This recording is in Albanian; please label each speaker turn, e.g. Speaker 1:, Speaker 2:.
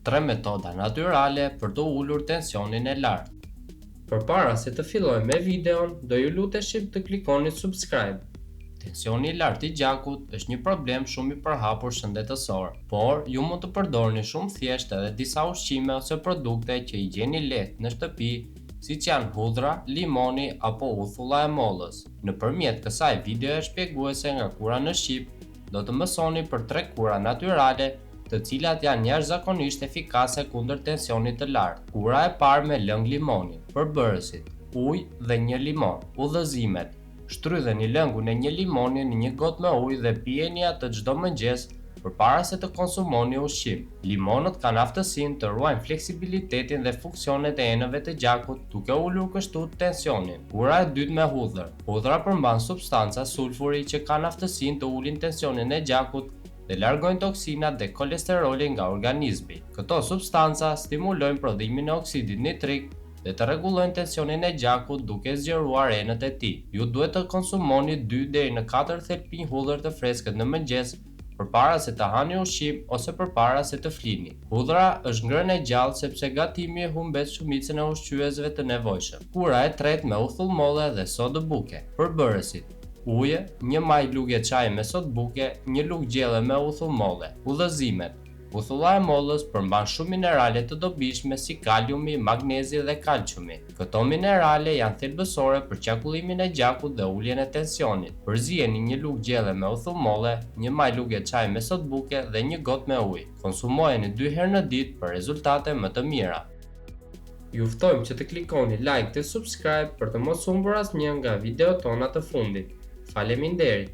Speaker 1: 3 metoda natyrale për të ulur tensionin e lartë. Përpara se të fillojmë me videon, do ju luteshim të klikoni subscribe. Tensioni i lartë i gjakut është një problem shumë i përhapur shëndetësor, por ju mund të përdorni shumë thjesht edhe disa ushqime ose produkte që i gjeni lehtë në shtëpi, siç janë hudhra, limoni apo uthulla e mollës. Nëpërmjet kësaj videoje shpjeguese nga kura në shqip, do të mësoni për 3 kura natyrale, të cilat janë jashtëzakonisht efikase kundër tensionit të lartë. Kura e parë me lëng limoni, përbërësit, ujë dhe një limon. Udhëzimet: shtrydheni lëngun e një limoni në një gotë me ujë dhe pijeni atë çdo mëngjes përpara se të konsumoni ushqim. Limonët kanë aftësinë të ruajnë fleksibilitetin dhe funksionet e enëve të gjakut, duke ulur kështu tensionin. Kura e dytë me hudhër. Hudhra përmban substanca sulfuri që kanë aftësinë të ulin tensionin e gjakut dhe largojnë toksinat dhe kolesterolin nga organizmi. Këto substanca stimulojnë prodhimin e oksidit nitrik dhe të rregullojnë tensionin e gjakut duke zgjeruar enët e tij. Ju duhet të konsumoni 2 deri në 4 thelpinj hudhër të freskët në mëngjes, përpara se të hani ushqim ose përpara se të flini. Hudhra është ngrënë e gjallë sepse gatimi e humbet shumicën e ushqyesve të nevojshëm. Kura e tretë me uthull molle dhe sodë buke. Përbërësit: ujë, një maj lugje çaji me sodë buke, një lugë gjelle me uthull molle. Udhëzimet: uthulla e mollës përmban shumë minerale të dobishme si kaliumi, magnezi dhe kalciumi. Këto minerale janë thelbësore për qarkullimin e gjakut dhe uljen e tensionit. Përzijeni një lugë gjelle me uthull molle, një maj lugje çaji me sodë buke dhe një gotë me ujë. Konsumojeni 2 herë në ditë për rezultate më të mira. Ju ftojmë që të klikoni like dhe subscribe për të mos humbur asnjë nga videot tona të fundit. Faleminderit!